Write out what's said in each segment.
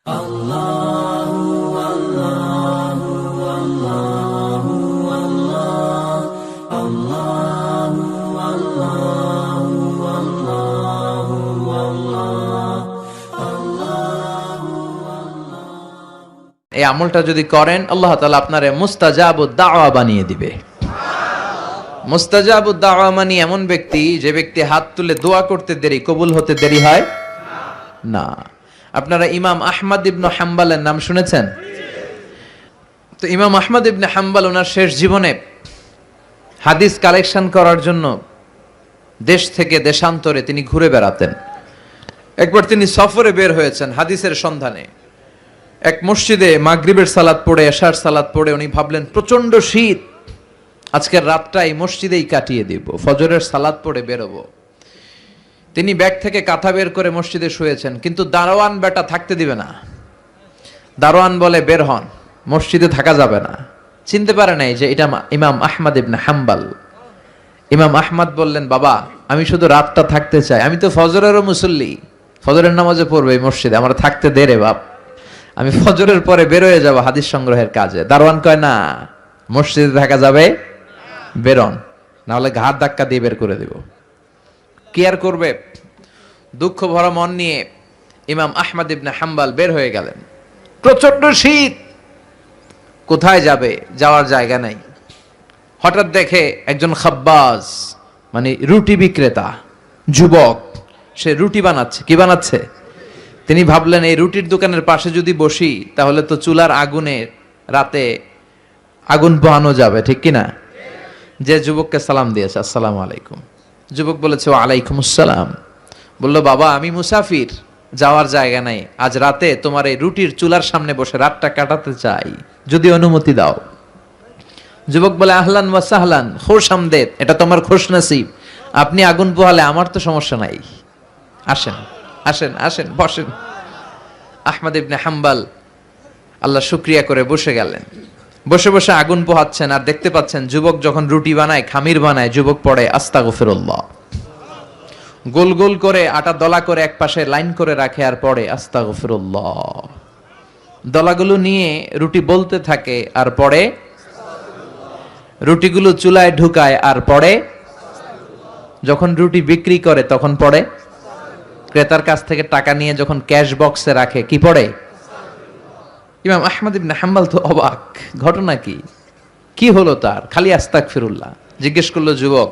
এই আমলটা যদি করেন আল্লাহ তাআলা আপনারে মুস্তাজাবুদ দাওয়া বানিয়ে দিবে। মুস্তাজাবুদ দাওয়া মানে এমন ব্যক্তি যে ব্যক্তি হাত তুলে দোয়া করতে দেরি, কবুল হতে দেরি হয় না। আপনারা ইমাম আহমদ ইবনে হাম্বলের নাম শুনেছেন? তো ইমাম আহমদ ইবনে হাম্বল ওনার শেষ জীবনে হাদিস কালেকশন করার জন্য দেশ থেকে দেশান্তরে তিনি ঘুরে বেড়াতেন। একবার তিনি সফরে বের হয়েছেন হাদিসের সন্ধানে। এক মসজিদে মাগরিবের সালাত পড়ে, এশার সালাত পড়ে উনি ভাবলেন প্রচন্ড শীত, আজকের রাতটা এই মসজিদেই কাটিয়ে দিব, ফজরের সালাত পড়ে বেরোবো। তিনি ব্যাগ থেকে কাঁথা বের করে মসজিদে শুয়েছেন, কিন্তু দারোয়ান বেটা থাকতে দিবে না। দারোয়ান বলে বের হন, মসজিদে থাকা যাবে না। চিনতে পারে নাই যে এটা ইমাম আহমদ ইবনে হাম্বল। ইমাম আহমদ বললেন, বাবা আমি শুধু রাতটা থাকতে চাই, আমি তো ফজরেরও মুসল্লি, ফজরের নামাজে পড়বে এই মসজিদে, আমার থাকতে দে রে বাপ, আমি ফজরের পরে বের হয়ে যাবো হাদিস সংগ্রহের কাজে। দারোয়ান কয় না, মসজিদে থাকা যাবে, বেরোন, না হলে ঘাট ধাক্কা দিয়ে বের করে দিব। কি আর করবে, দুঃখ ভরা মন নিয়ে ইমাম আহমদ ইবনে হাম্বল বের হয়ে গেলেন। প্রচন্ড শীত, কোথায় যাবে, যাওয়ার জায়গা নাই। হঠাৎ দেখে একজন খাব্বাজ মানে রুটি বিক্রেতা যুবক, সে রুটি বানাচ্ছে। কি বানাচ্ছে? তিনি ভাবলেন এই রুটির দোকানের পাশে যদি বসি তাহলে তো চুলার আগুনে রাতে আগুন পোহানো যাবে, ঠিক কিনা? যে যুবককে সালাম দিয়েছে, আসসালামু আলাইকুম। যুবক বলেছে ওয়ালাইকুম আসসালাম। বলল, বাবা আমি মুসাফির, যাওয়ার জায়গা নাই, আজ রাতে তোমার এই রুটির চুলার সামনে বসে রাতটা কাটাতে চাই, যদি অনুমতি দাও। যুবক বলে, আহলান ওয়া সাহলান, খোশ আমদেদ, এটা তোমার খোশ নসিব, আপনি আগুন পোহালে আমার তো সমস্যা নাই, আসেন আসেন আসেন বসেন। আহমদ ইবনে হাম্বল আল্লাহ শুকরিয়া করে বসে গেলেন। বসে বসে আগুন পোহাচ্ছেন আর দেখতে পাচ্ছেন যুবক যখন রুটি বানায়, খামির বানায়, যুবক পড়ে আস্তাগফিরুল্লাহ। গোল গোল করে আটা দলা করে এক পাশে লাইন করে রাখে আর পড়ে আস্তাগফিরুল্লাহ। দলাগুলো নিয়ে রুটি বলতে থাকে আর পড়ে, রুটিগুলো চুলায় ঢুকায় আর পড়ে, যখন রুটি বিক্রি করে তখন পড়ে, ক্রেতার কাছ থেকে টাকা নিয়ে যখন ক্যাশ বক্সে রাখে কি পড়ে। ইমাম আহমদ ইবনে হাম্বল তো অবাক, ঘটনা কি, কি হলো তার, খালি আস্তাগফিরুল্লাহ। জিজ্ঞেস করলো যুবক,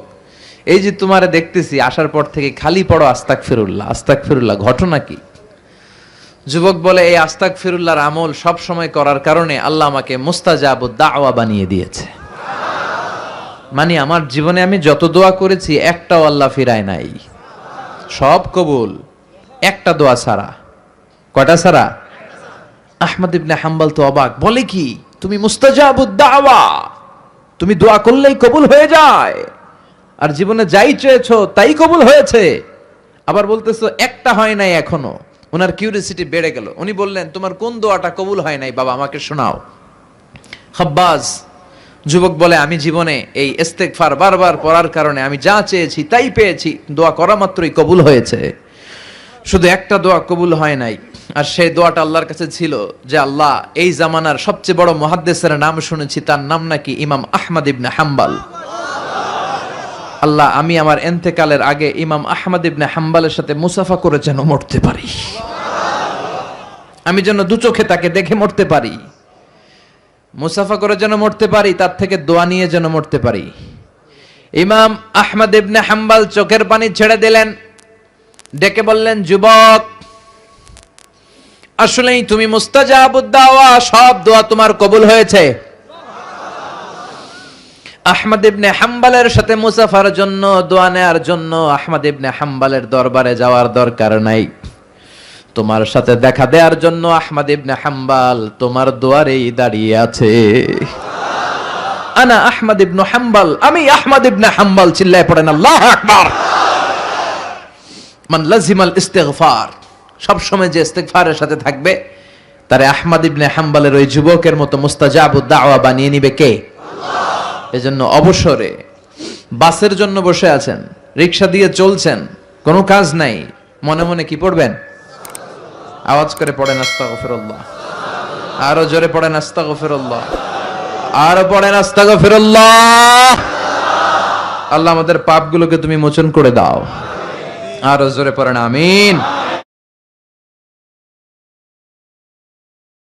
এই যে তোমারে দেখতেছি আসার পর থেকে খালি পড়ো আস্তাগফিরুল্লাহ আস্তাগফিরুল্লাহ, ঘটনা কি? যুবক বলে, এই আস্তাগফিরুল্লাহর আমল সব সময় করার কারণে আল্লাহ আমাকে মুস্তাজাবুদ দাওয়া বানিয়ে দিয়েছে। মানে আমার জীবনে আমি যত দোয়া করেছি একটাও আল্লাহ ফিরায় নাই, সব কবুল, একটা দোয়া ছাড়া। কয়টা ছাড়া? আহমদ ইবনে হাম্বল তো অবাক, বলে কি তুমি মুস্তাজাবুদ দাওয়া, তুমি দোয়া করলেই কবুল হয়ে যায়, আর জীবনে যাই চেয়েছো তাই কবুল হয়েছে, আবার বলতেছো একটা হয় নাই এখনো। ওনার কিউরিওসিটি বেড়ে গেল। উনি বললেন, তোমার কোন দোয়াটা কবুল হয় নাই বাবা, আমাকে শোনাও। খাব্বাজ যুবক বলে, আমি জীবনে এই ইস্তেগফার বারবার পড়ার কারণে আমি যা চেয়েছি তাই পেয়েছি, দোয়া করা মাত্রই কবুল হয়েছে, শুধু একটা দোয়া কবুল হয় নাই। আর সেই দোয়াটা আল্লাহর কাছে ছিল যে আল্লাহ, এই জামানার সবচেয়ে বড় মুহাদ্দিসের নাম শুনেছি, তার নাম নাকি ইমাম আহমদ ইবনে হাম্বল। আল্লাহ, আমি আমার ইন্তেকালের আগে ইমাম আহমদ ইবনে হাম্বলের সাথে মুসাফা করে যেন মরতে পারি, আমি যেন দু চোখে তাকে দেখে মরতে পারি, মুসাফা করে যেন মরতে পারি, তার থেকে দোয়া নিয়ে যেন মরতে পারি। ইমাম আহমদ ইবনে হাম্বল চোখের পানি ছেড়ে দিলেন, ডেকে বললেন, যুবক আসলেই তুমি মুস্তাজাবুদ দাওয়া, সব দোয়া তোমার কবুল হয়েছে। আহমদ ইবনে হাম্বলের সাথে মুসাফার জন্য, দোয়া নেয়ার জন্য আহমদ ইবনে হাম্বলের দরবারে যাওয়ার দরকার নাই। তোমার সাথে দেখা দেওয়ার জন্য আহমদ ইবনে হাম্বল তোমার দুয়ারেই দাঁড়িয়ে আছে। আনা আহমদ ইবনে হাম্বল, আমি আহমদ ইবনে হাম্বল। চিল্লায় পড়েন আল্লাহু আকবার। মান লাজিমাল ইস্তিগফার, সব সময় যে ইস্তিগফারের সাথে থাকবে তারে আহমদ ইবনে হাম্বলের ওই যুবকের মতো মুস্তাজাবুদ দাওয়া বানিয়ে নিবে কে? আল্লাহ। এজন্য অবসরে বাসের জন্য বসে আছেন, রিকশা দিয়ে চলছেন, কোনো কাজ নাই, মনে মনে কি পড়বেন? আওয়াজ করে পড়েন আস্তাগফিরুল্লাহ। আরো জোরে পড়েন আস্তাগফিরুল্লাহ। আরো পড়েন আস্তাগফিরুল্লাহ। আল্লাহ আমাদের পাপগুলোকে তুমি মোচন করে দাও। আরো জোরে পড়েন আমিন।